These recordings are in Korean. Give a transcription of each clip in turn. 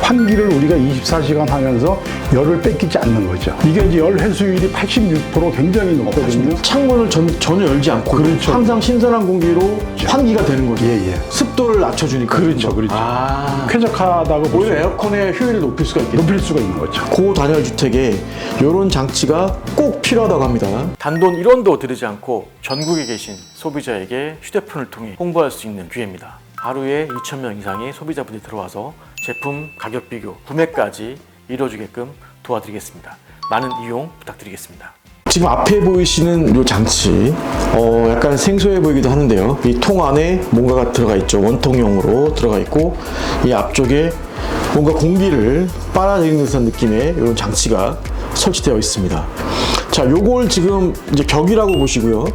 환기를 우리가 24시간 하면서 열을 뺏기지 않는 거죠. 이게 이제 열 회수율이 86% 굉장히 높거든요. 창문을 전혀 열지 않고 그렇죠. 항상 신선한 공기로 환기가 되는 거죠. 예, 예. 습도를 낮춰주니까. 그렇죠, 그렇죠. 쾌적하다고 볼 오히려 수 에어컨의 효율을 높일 수가 있겠네요. 높일 수가 있는 거죠. 고단열 주택에 이런 장치가 꼭 필요하다고 합니다. 단돈 1원도 들이지 않고 전국에 계신 소비자에게 휴대폰을 통해 홍보할 수 있는 기회입니다. 하루에 2,000명 이상의 소비자분들이 들어와서 제품 가격 비교, 구매까지 이뤄주게끔 도와드리겠습니다. 많은 이용 부탁드리겠습니다. 지금 앞에 보이시는 이 장치 약간 생소해 보이기도 하는데요. 이 통 안에 뭔가가 들어가 있죠. 원통형으로 들어가 있고 이 앞쪽에 뭔가 공기를 빨아들이는 듯한 느낌의 이런 장치가 설치되어 있습니다. 자, 요걸 지금 이제 벽이라고 보시고요.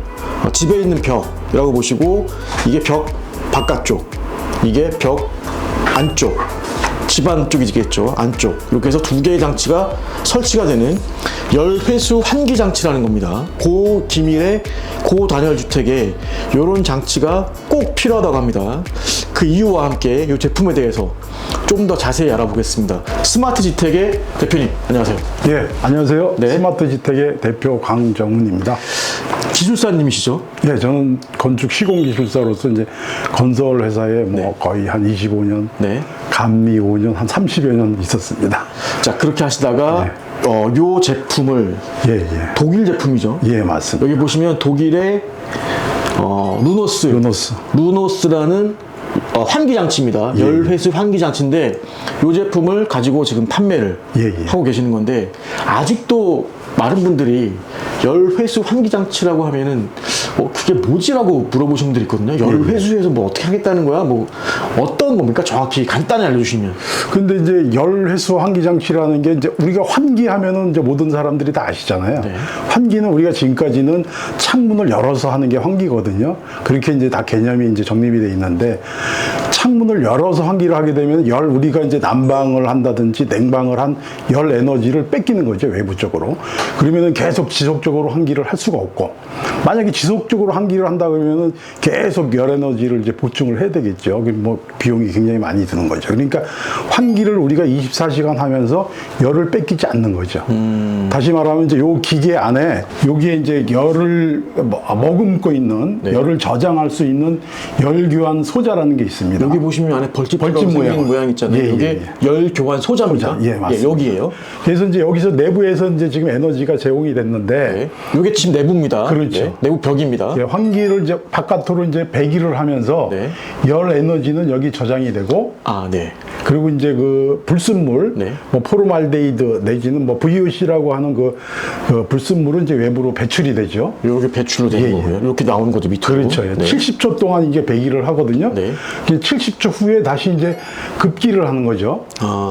집에 있는 벽이라고 보시고 이게 벽 바깥쪽, 이게 벽 안쪽, 집 안쪽이겠죠. 안쪽. 이렇게 해서 두 개의 장치가 설치가 되는 열회수 환기 장치라는 겁니다. 고기밀의 고단열 주택에 이런 장치가 꼭 필요하다고 합니다. 그 이유와 함께 이 제품에 대해서 좀 더 자세히 알아보겠습니다. 스마트 지택의 대표님, 안녕하세요. 예, 안녕하세요. 네. 스마트 지택의 대표 강정훈입니다. 기술사님이시죠? 예, 저는 건축 시공기술사로서 이제 건설 회사에 뭐 거의 한 25년, 네. 감리 5년, 한 30여 년 있었습니다. 자, 그렇게 하시다가 요 제품을 예, 예. 독일 제품이죠. 예, 맞습니다. 여기 보시면 독일의 루노스라는 환기 장치입니다. 예, 열회수 환기 장치인데 이 제품을 가지고 지금 판매를 예, 예. 하고 계시는 건데 아직도 많은 분들이 열회수 환기 장치라고 하면은 그게 뭐지라고 물어보시는 분들이 있거든요. 열회수에서 뭐 어떻게 하겠다는 거야? 뭐 어떤 겁니까? 정확히 간단히 알려주시면. 근데 이제 열회수 환기 장치라는 게 이제 우리가 환기하면은 이제 모든 사람들이 다 아시잖아요. 네. 환기는 우리가 지금까지는 창문을 열어서 하는 게 환기거든요. 그렇게 이제 다 개념이 이제 정립이 돼 있는데 창문을 열어서 환기를 하게 되면 우리가 이제 난방을 한다든지 냉방을 한 열 에너지를 뺏기는 거죠. 외부 쪽으로. 그러면은 계속 지속적으로 환기를 할 수가 없고 만약에 지속적으로 환기를 한다 그러면은 계속 열 에너지를 이제 보충을 해야 되겠죠. 뭐 비용이 굉장히 많이 드는 거죠. 그러니까 환기를 우리가 24시간 하면서 열을 뺏기지 않는 거죠. 다시 말하면 이제 요 기계 안에 여기에 이제 열을 머금고 있는 열을 저장할 수 있는 열 교환 소자라는 게 있습니다. 여기 보시면 안에 벌집 모양 있잖아요. 예, 예, 이게 예. 열 교환 소자입니다. 예, 맞습니다. 여기에요. 그래서 이제 여기서 내부에서 이제 지금 에너지가 제공이 됐는데 이게 지금 내부입니다. 그렇죠. 네, 내부 벽입니다. 예, 환기를 이제 바깥으로 이제 배기를 하면서 네. 열 에너지는 여기 저장이 되고 네. 그리고 이제 그 불순물, 네. 뭐 포르말데히드 내지는 뭐 VOC라고 하는 그 불순물은 이제 외부로 배출이 되죠. 이렇게 배출로 되는 예, 예. 거고요. 이렇게 나오는 거죠, 밑으로. 그렇죠. 네. 70초 동안 이제 배기를 하거든요. 네. 70초 후에 다시 이제 급기를 하는 거죠.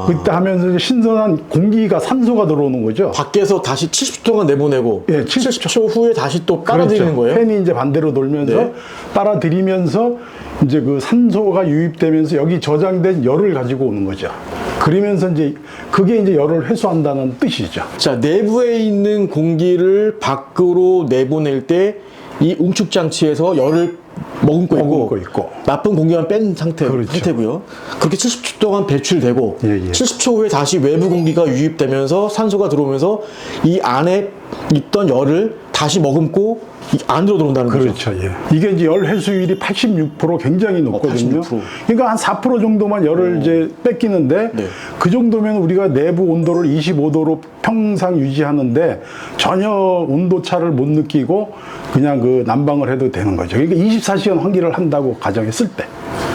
그때 하면서 이제 신선한 공기가 산소가 들어오는 거죠. 밖에서 다시 70초 동안 내보내고 예, 70초 후에 다시 또 빨아들이는 거예요? 팬이 이제 반대로 돌면서 네. 빨아들이면서 이제 그 산소가 유입되면서 여기 저장된 열을 가지고 오는 거죠. 그러면서 이제 그게 이제 열을 회수한다는 뜻이죠. 자, 내부에 있는 공기를 밖으로 내보낼 때 이 응축 장치에서 열을 머금고 있고 나쁜 공기만 뺀 상태고요. 그렇게 70초 동안 배출되고 70초 후에 다시 외부 공기가 유입되면서 산소가 들어오면서 이 안에 있던 열을 다시 머금고 이 안으로 들어온다는 거죠. 그렇죠. 예. 이게 이제 열 회수율이 86% 굉장히 높거든요. 86%. 그러니까 한 4% 정도만 열을 이제 뺏기는데 그 정도면 우리가 내부 온도를 25도로 평상 유지하는데 전혀 온도 차를 못 느끼고 그냥 그 난방을 해도 되는 거죠. 그러니까 24시간 환기를 한다고 가정했을 때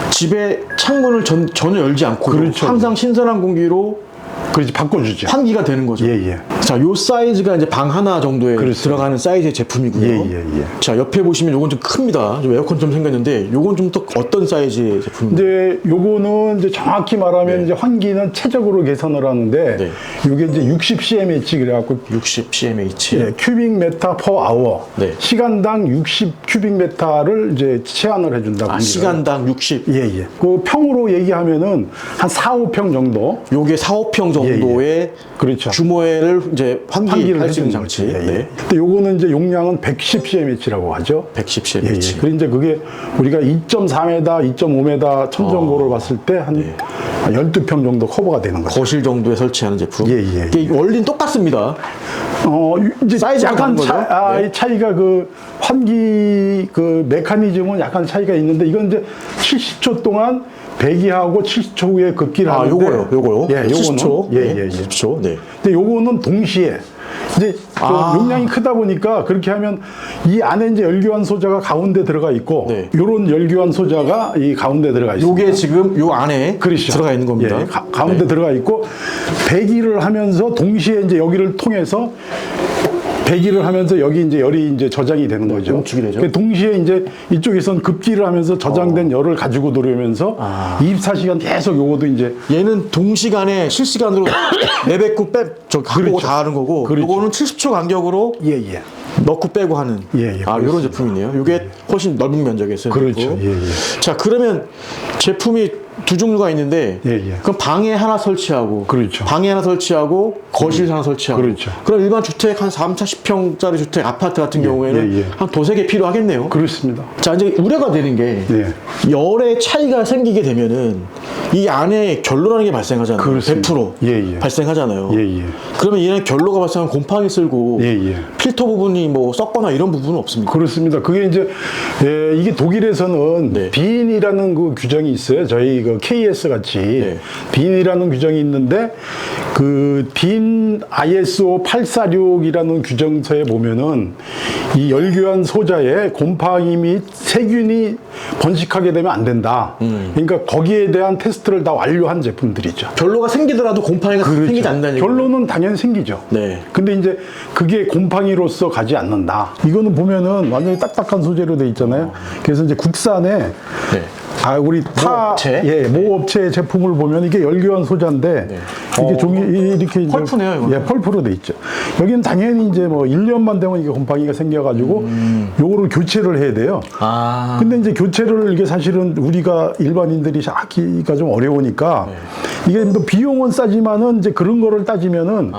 집에 창문을 전혀 열지 않고 그렇죠. 항상 신선한 공기로 그렇지 바꿔주죠. 환기가 되는 거죠. 예. 자, 요 사이즈가 이제 방 하나 정도에 들어가는 사이즈의 제품이고요. 예. 자, 옆에 보시면 요건 좀 큽니다. 좀 에어컨 좀 생겼는데 요건 좀 또 어떤 사이즈의 제품인가요? 이제 요거는 이제 정확히 말하면 이제 환기는 최적으로 계산을 하는데 요게 이제 60 CMH 그래갖고 60 CMH. 예, 큐빅 메타 퍼 아워. 시간당 60 큐빅 메타를 이제 제한을 해준다고. 시간당 60. 예. 그 평으로 얘기하면은 한 4, 5평 정도. 요게 4, 5평 정도 정도의 그렇죠. 규모를 이제 환기를 환기할 수 있는 해주는 장치. 거지. 예, 예. 네. 근데 요거는 이제 용량은 110cm라고 하죠. 110cm. 예, 예. 그리고 이제 그게 우리가 2.4m, 2.5m 천정고를 봤을 때 한 12평 정도 커버가 되는 거죠. 거실 정도에 설치하는 제품. 예, 예, 이게 원리는 똑같습니다. 이제 사이즈가 약간 다른 거죠? 네. 이 차이가 그 환기 그 메커니즘은 약간 차이가 있는데 이건 이제 70초 동안 배기하고 70초 후에 급기를 하는데 요거요. 예, 요거는 70초. 예, 네, 예, 예. 70초. 네. 근데 요거는 동시에 이제 그 용량이 크다 보니까 그렇게 하면 이 안에 이제 열교환 소자가 가운데 들어가 있고 네. 요런 열교환 소자가 이 가운데 들어가 있습니다. 요게 지금 요 안에 그렇죠. 들어가 있는 겁니다. 예, 가운데 들어가 있고 배기를 하면서 동시에 이제 여기를 통해서 배기를 하면서 여기 이제 열이 이제 저장이 되는 거죠. 농축이 되죠. 그 동시에 이제 이쪽에선 급기를 하면서 저장된 열을 가지고 들어오면서 24시간 계속 요거도 이제 얘는 동시간에 실시간으로 내뱉고 저 갖고 그렇죠. 다 하는 거고 그렇죠. 요거는 70초 간격으로 예. 넣고 빼고 하는 예, 이런 그렇습니다. 제품이네요. 이게 훨씬 넓은 면적에 쓰는 그렇죠. 거고. 예. 자, 그러면 제품이 두 종류가 있는데 예. 그럼 방에 하나 설치하고 그렇죠. 방에 하나 설치하고 거실 하나 설치하고 그렇죠. 그럼 일반 주택 한 3, 40평짜리 주택 아파트 같은 경우에는 예. 한 두세 개 필요하겠네요. 그렇습니다. 자, 이제 우려가 되는 게 예. 열의 차이가 생기게 되면은 이 안에 결로라는 게 발생하잖아요. 그렇습니다. 100% 예. 발생하잖아요. 예. 그러면 얘는 결로가 발생하면 곰팡이 쓸고 예. 필터 부분이 뭐 썩거나 이런 부분은 없습니까? 그렇습니다. 그게 이제 이게 독일에서는 네. 빈이라는 그 규정이 있어요. 저희 그 KS 같이 네. 빈이라는 규정이 있는데 그 빈 ISO 846이라는 규정서에 보면은 이 열교환 소자에 곰팡이 및 세균이 번식하게 되면 안 된다. 그러니까 거기에 대한 테스트를 다 완료한 제품들이죠. 결로가 생기더라도 곰팡이가 생기지 않는다는 얘기예요. 결론은 당연히 생기죠. 네. 근데 이제 그게 곰팡이로서 가지 않는다. 이거는 보면은 완전히 딱딱한 소재로 돼 있잖아요. 그래서 이제 국산에 네. 우리 모업체? 모업체 제품을 보면 이게 열교환 소자인데 이게 종이 이렇게 이제 펄프네요, 이거는. 펄프로 돼 있죠. 여기는 당연히 이제 뭐 1년만 되면 이게 곰팡이가 생겨가지고 요거를 교체를 해야 돼요. 근데 이제 교체를 이게 사실은 우리가 일반인들이 하기가 좀 어려우니까 이게 뭐 비용은 싸지만은 이제 그런 거를 따지면은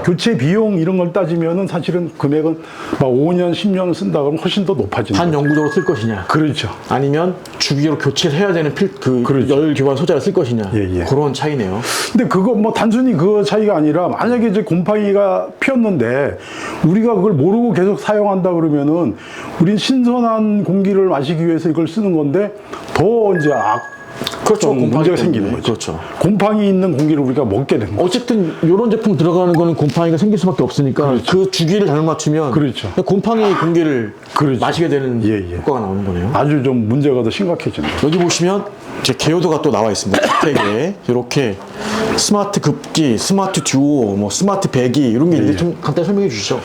교체 비용 이런 걸 따지면은 사실은 금액은 막 5년, 10년 쓴다 그러면 훨씬 더 높아지는 거죠. 반영구적으로 쓸 것이냐? 그렇죠. 아니면 주기로 교체를 해야 되는 그렇죠. 열교환 소자를 쓸 것이냐? 예. 그런 차이네요. 근데 그거 뭐 단순히 그 차이가 아니라 만약에 이제 곰팡이가 피었는데 우리가 그걸 모르고 계속 사용한다 그러면은 우린 신선한 공기를 마시기 위해서 이걸 쓰는 건데 더 이제 그렇죠. 좀 곰팡이 문제가 때문에. 생기는 거죠. 그렇죠. 곰팡이 있는 공기를 우리가 먹게 되는 거죠. 어쨌든 이런 제품 들어가는 거는 곰팡이가 생길 수밖에 없으니까 그 주기를 잘못 맞추면 그렇죠. 곰팡이 공기를 그렇죠. 마시게 되는 예. 효과가 나오는 거네요. 아주 좀 문제가 더 심각해지는 거죠. 여기 보시면 제 개요도가 또 나와 있습니다. 주택에 이렇게 스마트 급기, 스마트 듀오, 뭐 스마트 배기 이런 게 있는데 좀 간단히 설명해 주시죠.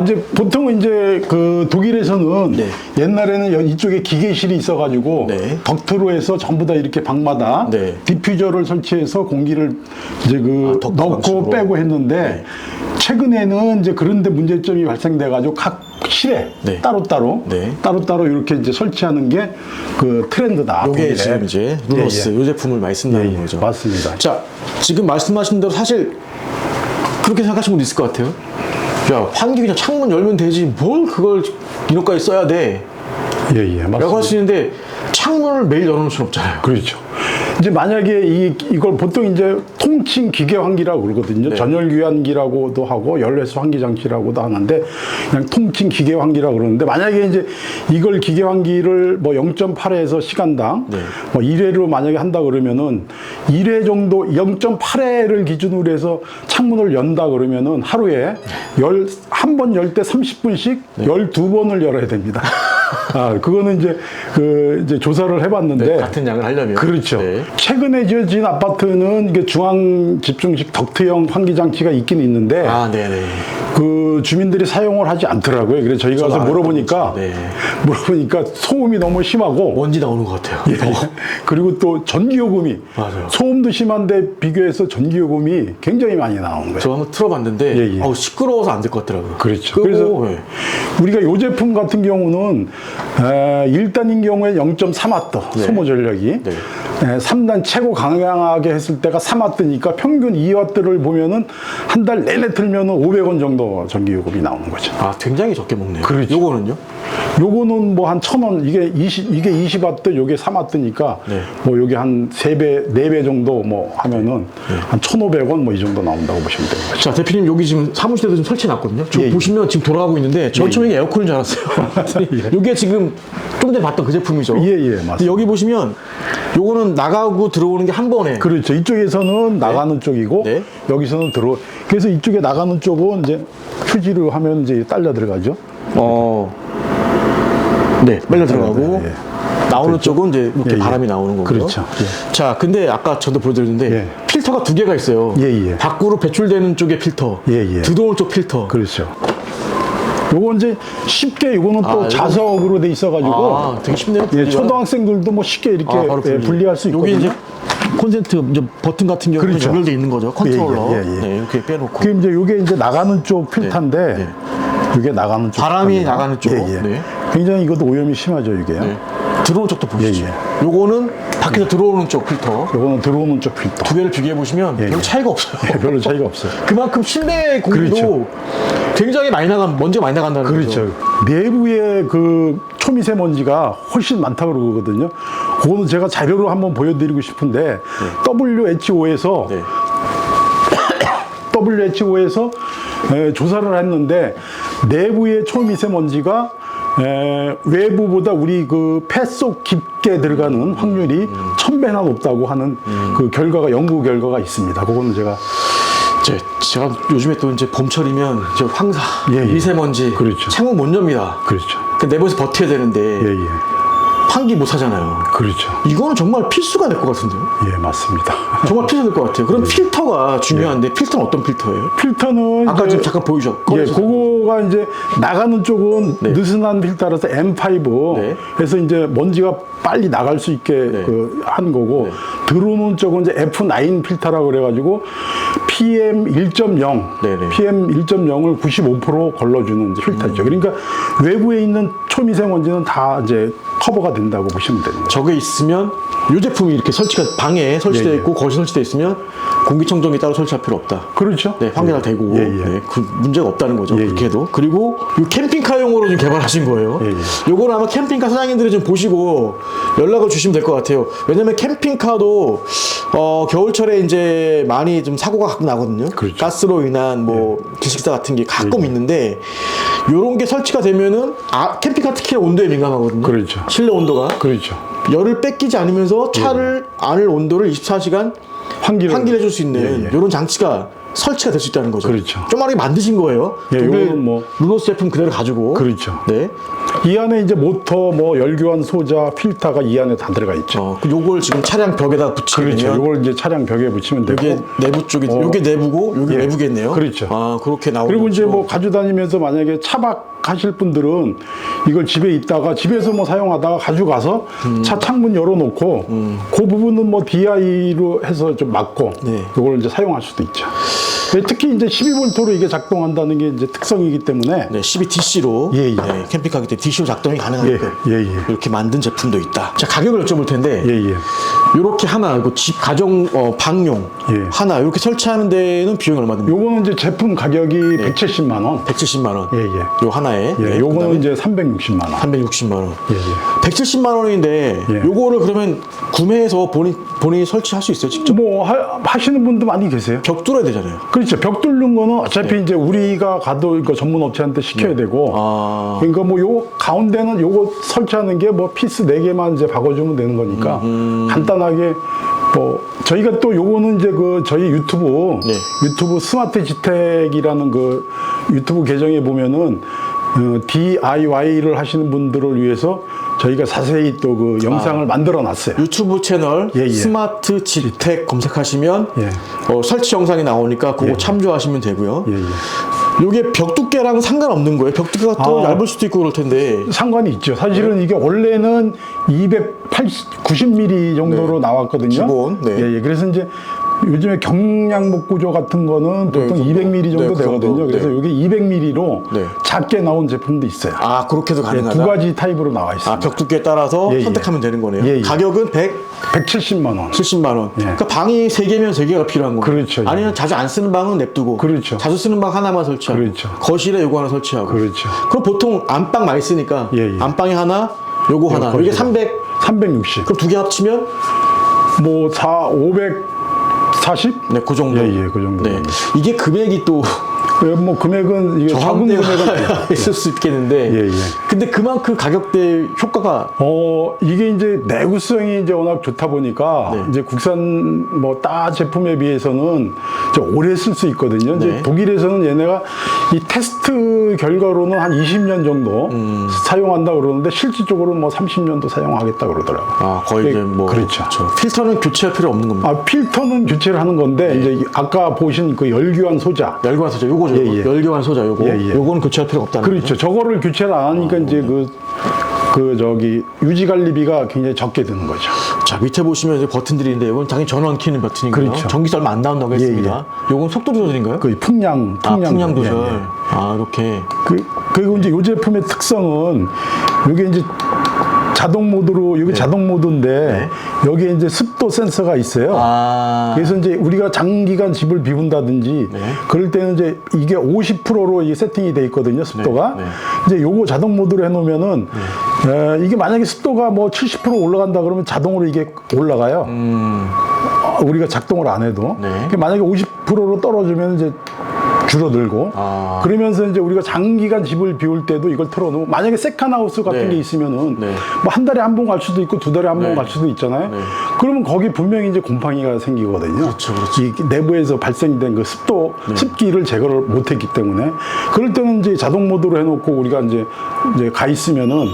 이제 보통은 이제 그 독일에서는 네. 옛날에는 이쪽에 기계실이 있어가지고 네. 덕트로 해서 전부 다 이렇게 방마다 네. 디퓨저를 설치해서 공기를 이제 그 덕트 넣고 방식으로. 빼고 했는데 네. 최근에는 이제 그런데 문제점이 발생돼가지고 각 실에 네. 따로따로 네. 따로따로 이렇게 이제 설치하는 게 그 트렌드다. 이게 독일에. 지금 이제 루너스 이 제품을 많이 쓴다는 거죠. 맞습니다. 자, 지금 말씀하신 대로 사실 그렇게 생각하시는 분도 있을 것 같아요. 야, 환기 그냥 창문 열면 되지 뭘 그걸 이런까지 써야 돼? 맞습니다. 라고 할 수 있는데 창문을 매일 열어놓을 수는 없잖아요. 그렇죠. 이제 만약에 이걸 보통 이제 통칭 기계 환기라고 그러거든요. 네. 전열 교환기라고도 하고 열외수 환기 장치라고도 하는데 그냥 통칭 기계 환기라고 그러는데 만약에 이제 이걸 기계 환기를 뭐 0.8회에서 시간당 네. 뭐 1회로 만약에 한다 그러면은 1회 정도 0.8회를 기준으로 해서 창문을 연다 그러면은 하루에 한 번 열 때 30분씩 12번을 열어야 됩니다. 그거는 이제 조사를 해봤는데 네, 같은 양을 하려면 그렇죠. 네. 최근에 지어진 아파트는 이게 중앙 집중식 덕트형 환기 장치가 있긴 있는데 네네. 그 주민들이 사용을 하지 않더라고요. 그래서 저희가 가서 물어보니까 네. 소음이 너무 심하고 먼지 나오는 것 같아요. 그리고 또 전기요금이 맞아요. 소음도 심한데 비교해서 전기요금이 굉장히 많이 나오는 거예요. 저 한번 틀어봤는데 시끄러워서 안 될 것 같더라고요. 그렇죠. 끄고, 그래서 우리가 이 제품 같은 경우는 1단인 경우에 0.3W 소모 전력이 네. 3단 최고 강하게 했을 때가 3와트니까 평균 2와트를 보면은 한 달 내내 틀면은 500원 정도 전기 요금이 나오는 거죠. 아, 굉장히 적게 먹네요. 그렇죠. 요거는요? 요거는 뭐 한 1,000원, 이게 20와트, 요게 3와트니까 네. 뭐 요게 한 3배, 4배 정도 뭐 하면은 한 1,500원 뭐 이 정도 나온다고 보시면 되는 거죠. 자, 대표님 여기 지금 사무실에도 좀 설치해 놨거든요. 저 예, 예. 보시면 지금 돌아가고 있는데 저 처음에 에어컨인 줄 알았어요. 요게 지금 좀 전에 봤던 그 제품이죠. 예, 예, 맞습니다. 근데 여기 보시면 요거는 나가고 들어오는 게 한 번에. 그렇죠. 이쪽에서는 나가는 쪽이고 네. 여기서는 그래서 이쪽에 나가는 쪽은 이제 휴지로 하면 이제 딸려 들어가죠. 네, 빨려 들어가고 예, 예. 나오는 쪽은 이제 이렇게 예, 예. 바람이 나오는 거고요. 그렇죠. 예. 자, 근데 아까 저도 보여드렸는데 예. 필터가 두 개가 있어요. 예, 예. 밖으로 배출되는 쪽에 필터, 예, 예. 들어올 쪽 필터. 그렇죠. 요거 이제 쉽게 요거는 또 이거- 자석으로 돼 있어가지고 아, 되게 쉽네요. 예, 분리가. 초등학생들도 뭐 쉽게 이렇게 바로 예, 분리할 수 있거든요. 여기 이제 콘센트 이제 버튼 같은 경우는 그렇죠. 연결돼 있는 거죠. 컨트롤러. 예, 예, 예. 네, 이렇게 빼놓고. 그게 이제 요게 이제 나가는 쪽 필터인데 네. 이게 나가는 쪽 바람이 필터입니다. 나가는 쪽. 예, 예. 네. 굉장히 이것도 오염이 심하죠 이게요. 네. 들어오는 쪽도 보시죠. 예, 요거는 밖에서 들어오는 쪽 필터. 요거는 들어오는 쪽 필터. 두 개를 비교해 보시면 예, 별 예. 차이가 없어요. 예, 별로 차이가 없어요. 그만큼 실내 공기도 그렇죠. 굉장히 많이 먼지가 많이 나간다는 그렇죠. 거죠. 내부에 그 초미세먼지가 훨씬 많다고 그러거든요. 그거는 제가 자료로 한번 보여드리고 싶은데 WHO에서 네. WHO에서 조사를 했는데 내부의 초미세먼지가 외부보다 우리 그 폐 속 깊게 들어가는 확률이 1000배나 높다고 하는 그 결과가 연구 결과가 있습니다. 그거는 제가 제가 요즘에 또 이제 봄철이면 저 황사, 예, 예. 미세먼지, 그렇죠. 창문 못 엽니다. 그렇죠. 그 내부에서 버텨야 되는데 예, 예. 환기 못 하잖아요. 그렇죠. 이거는 정말 필수가 될 것 같은데요. 예, 맞습니다. 정말 필수가 될 것 같아요. 그럼 필터가 중요한데 필터는 어떤 필터예요? 필터는 아까 이제 지금 잠깐 보여주셨고 예, 그거가 이제 나가는 쪽은 네. 느슨한 필터라서 M5 네. 해서 이제 먼지가 빨리 나갈 수 있게 네. 한 거고 네. 들어오는 쪽은 이제 F9 필터라고 그래가지고 PM 1.0, 네, 네. PM 1.0을 95% 걸러주는 이제 필터죠. 그러니까 외부에 있는 초미세먼지는 다 이제 커버가 된다고 보시면 됩니다. 저게 있으면 이 제품이 이렇게 설치가 방에 설치되어 예, 예. 있고 거실 설치되어 있으면 공기청정기 따로 설치할 필요 없다. 그렇죠. 네, 환기가 되고 예, 예. 네, 그 문제가 없다는 거죠. 예, 그렇게 해도. 그리고 이 캠핑카용으로 좀 개발하신 거예요. 예, 예. 요거는 아마 캠핑카 사장님들이 좀 보시고 연락을 주시면 될 것 같아요. 왜냐면 캠핑카도 겨울철에 이제 많이 좀 사고가 가끔 나거든요. 그렇죠. 가스로 인한 뭐 기식사 같은 게 가끔 있는데 요런 게 설치가 되면은 캠핑카 특히 온도에 민감하거든요. 그렇죠. 실내 온도가 그렇죠. 열을 뺏기지 않으면서 차를 안을 온도를 24시간 환기를 해줄 수 있는 예, 예. 이런 장치가 설치가 될 수 있다는 거죠. 그렇죠. 쪼마르게 만드신 거예요. 예, 독일 요거는 뭐- 루노스 제품 그대로 가지고. 그렇죠. 네. 이 안에 이제 모터, 뭐 열교환 소자, 필터가 이 안에 다 들어가 있죠. 그 요걸 지금 차량 벽에다 붙이면 그렇죠. 이걸 이제 차량 벽에 붙이면 되고. 이게 내부 쪽이 요게 내부고 요게 예. 외부겠네요. 그렇죠. 아, 그렇게 나오는 그리고 이제 거죠. 뭐 가져다니면서 만약에 차박 하실 분들은 이걸 집에 있다가 집에서 뭐 사용하다가 가져가서 차 창문 열어놓고 그 부분은 뭐 DI로 해서 좀 막고 네. 이걸 이제 사용할 수도 있죠. 특히 이제 12V로 이게 작동한다는 게 이제 특성이기 때문에 네, 12DC로 예, 예. 네, 캠핑카기 때 DC로 작동이 가능하게끔 예, 예, 예. 이렇게 만든 제품도 있다. 자, 가격을 여쭤볼 텐데 예, 예. 이렇게 하나 이거 집 가정 방용 예. 하나 이렇게 설치하는 데는 비용이 얼마 듭니까? 요거는 이제 제품 가격이 170만 원. 170만 원. 예, 예. 요 하나에. 예, 네, 요거는 그다음에 이제 360만 원. 360만 원. 예, 예. 170만 원인데 예. 요거를 그러면 구매해서 본인이 설치할 수 있어요, 직접? 뭐 하시는 분도 많이 계세요. 벽 뚫어야 되잖아요. 그렇죠. 벽 뚫는 거는 어차피 이제 우리가 가도 이거 전문 업체한테 시켜야 되고. 아. 그러니까 뭐 요 가운데는 요거 설치하는 게 뭐 피스 4개만 이제 박아주면 되는 거니까 간단하게 뭐 저희가 또 요거는 이제 그 저희 유튜브 네. 유튜브 스마트 지택이라는 그 유튜브 계정에 보면은 DIY를 하시는 분들을 위해서 저희가 자세히 또 그 영상을 만들어 놨어요. 유튜브 채널 예, 예. 스마트 지택 검색하시면 예. 설치 영상이 나오니까 그거 참조하시면 되고요. 예, 예. 요게 벽 두께랑 상관없는 거예요. 벽 두께가 또 얇을 수도 있고 그럴 텐데. 상관이 있죠. 사실은 이게 원래는 90mm 정도로 네. 나왔거든요. 기본, 네. 예, 예. 그래서 이제 요즘에 경량목 구조 같은 거는 네, 보통 그 200mm 정도 네, 그 정도. 되거든요. 그래서 네. 이게 200mm로 네. 작게 나온 제품도 있어요. 아, 그렇게도 예, 가능하다. 두 가지 타입으로 나와 있습니다. 아, 벽 두께에 따라서 예, 예. 선택하면 되는 거네요. 예, 예. 가격은 170만 원. 170만 원. 예. 그러니까 방이 3개면 3개가 필요한 거예요. 그렇죠. 예. 아니면 자주 안 쓰는 방은 냅두고 그렇죠. 자주 쓰는 방 하나만 설치하고 그렇죠. 거실에 요거 하나 설치하고. 그렇죠. 그럼 보통 안방 많이 쓰니까 예, 예. 안방에 하나, 요거 하나. 이게 거실에. 300. 360. 그럼 두 개 합치면 뭐 540? 네, 그 정도. 예, 예, 그 정도. 네. 이게 금액이 또 뭐 금액은 이게 작은 금액은 저항대가 있을 수 있겠는데. 예, 예. 근데 그만큼 가격대 효과가 이게 이제 내구성이 이제 워낙 좋다 보니까 네. 이제 국산 뭐 따 제품에 비해서는 이제 오래 쓸 수 있거든요. 이제 네. 독일에서는 얘네가 이 테스트 결과로는 한 20년 정도 사용한다 그러는데 실질적으로는 뭐 30년도 사용하겠다 그러더라고요. 아, 거의 이제 뭐 그렇죠. 필터는 교체할 필요 없는 겁니다. 아, 필터는 교체를 하는 건데 이제 아까 보신 그 열교환 소자 열교환 소자 요거죠. 예, 예. 열교환 소자 요거. 예, 예. 요거는 교체할 필요가 없다는 그렇죠. 저거를 교체를 안 하니까 이제 저기 유지 관리비가 굉장히 적게 드는 거죠. 자, 밑에 보시면 이제 버튼들이 있는데 이건 당연히 전원 키는 버튼이고요. 그렇죠. 전기세 얼마 안 나온다고 예, 했습니다. 요건 속도 조절인가요? 그 풍량 풍량 조절. 조절. 예, 예. 아, 이렇게. 그리고 이제 이 제품의 특성은 이게 이제 자동 모드로 여기 자동 모드인데 여기에 이제 습도 센서가 있어요. 아. 그래서 이제 우리가 장기간 집을 비운다든지 네. 그럴 때는 이제 이게 50%로 이게 세팅이 돼 있거든요, 습도가. 네, 네. 이제 요거 자동 모드로 해놓으면은 이게 만약에 습도가 뭐 70% 올라간다 그러면 자동으로 이게 올라가요. 우리가 작동을 안 해도. 네. 그러니까 만약에 50%로 떨어지면 이제 줄어들고 아. 그러면서 이제 우리가 장기간 집을 비울 때도 이걸 틀어놓고 만약에 세컨하우스 같은 네. 게 있으면은 네. 뭐 한 달에 한 번 갈 수도 있고 두 달에 한 번 네. 갈 수도 있잖아요. 네. 그러면 거기 분명히 이제 곰팡이가 생기거든요. 그렇죠, 그렇죠. 이 내부에서 발생된 그 습도 습기를 제거를 못했기 때문에 그럴 때는 이제 자동 모드로 해놓고 우리가 이제 가 있으면은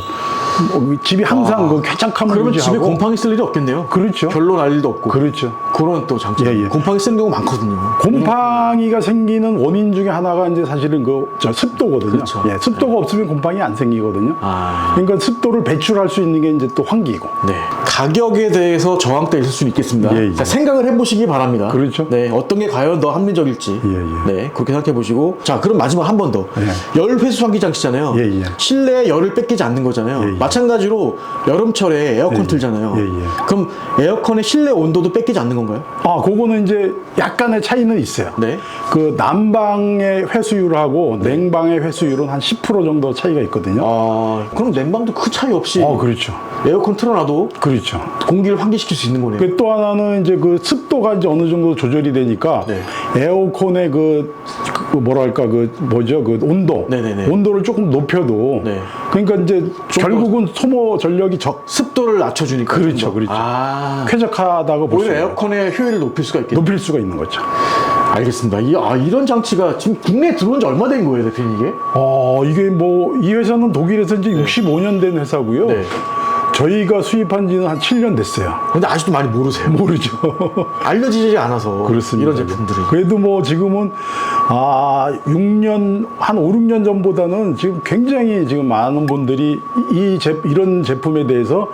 뭐 집이 항상 그 쾌적함을 그러면 집에 유지하고 곰팡이 쓸 일이 없겠네요. 그렇죠. 별로 날 일도 없고. 그렇죠. 그런 또 장점. 예, 예. 곰팡이 쓰는 경우 많거든요. 곰팡이가 생기는 원인 중에 하나가 이제 사실은 저 습도거든요. 그렇죠. 예, 습도가 없으면 곰팡이 안 생기거든요. 아. 그러니까 습도를 배출할 수 있는 게 이제 또 환기고. 네. 가격에 대해서 저항대가 있을 수는 있겠습니다. 예, 예. 자, 생각을 해보시기 바랍니다. 그렇죠. 네. 어떤 게 과연 더 합리적일지. 예, 예. 네. 그렇게 생각해 보시고. 자, 그럼 마지막 한 번 더. 열 회수 환기 장치잖아요. 예, 예. 실내에 열을 뺏기지 않는 거잖아요. 예, 예. 마찬가지로 여름철에 에어컨 틀잖아요. 예, 예. 그럼 에어컨의 실내 온도도 뺏기지 않는 건가요? 아, 그거는 이제 약간의 차이는 있어요. 네. 그 난방의 회수율하고 냉방의 회수율은 한 10% 정도 차이가 있거든요. 아, 그럼 냉방도 그 차이 없이 그렇죠. 에어컨 틀어놔도 그렇죠. 공기를 환기시킬 수 있는 거네요. 그 또 하나는 이제 그 습도가 이제 어느 정도 조절이 되니까 네. 에어컨의 뭐랄까 그 온도 네네네. 온도를 조금 높여도 네. 그러니까 이제 결국은 소모 전력이 습도를 낮춰주니까. 그렇죠, 좀 더. 그렇죠. 아. 쾌적하다고 볼 수 오히려 있어요. 에어컨의 효율을 높일 수가 있겠네요. 높일 수가 있는 거죠. 알겠습니다. 이런 장치가 지금 국내에 들어온 지 얼마 된 거예요, 대표님 이게? 이게 뭐 이 회사는 독일에서 이제 65년 된 회사고요. 네. 저희가 수입한 지는 한 7년 됐어요. 근데 아직도 많이 모르세요. 모르죠. 알려지지 않아서. 그렇습니다. 이런 제품들이. 그래도 뭐 지금은 6년 한 5, 6년 전보다는 지금 굉장히 지금 많은 분들이 이런 제품에 대해서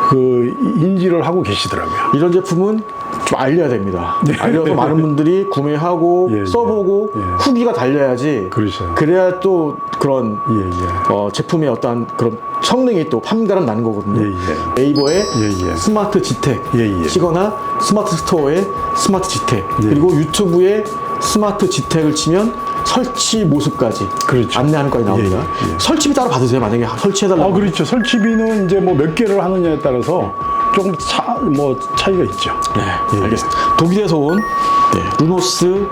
그 인지를 하고 계시더라고요. 이런 제품은 좀 알려야 됩니다. 네. 알려서 많은 분들이 구매하고 예, 예. 써보고 예. 후기가 달려야지. 그렇죠. 그래야 또 그런 예. 제품의 어떠한 그런 성능이 또 판가름 나는 거거든요. 예, 네이버에 예. 스마트 지택 예. 치거나 스마트 스토어에 스마트 지택 예. 그리고 유튜브에 스마트 지택을 치면 설치 모습까지 그렇죠. 안내하는 거에 나옵니다. 예. 설치비 따로 받으세요? 만약에 설치해달라고. 그렇죠. 설치비는 이제 뭐 몇 개를 하느냐에 따라서 조금 차이가 있죠. 네, 예. 알겠습니다. 독일에서 온 루노스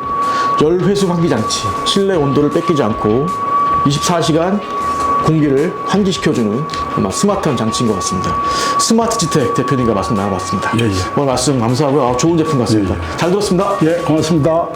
열회수 환기 장치, 실내 온도를 뺏기지 않고 24시간 공기를 환기시켜주는 아마 스마트한 장치인 것 같습니다. 스마트 지택 대표님과 말씀 나눠봤습니다. 예. 오늘 말씀 감사하고요. 좋은 제품 같습니다. 예. 잘 들었습니다. 예, 고맙습니다.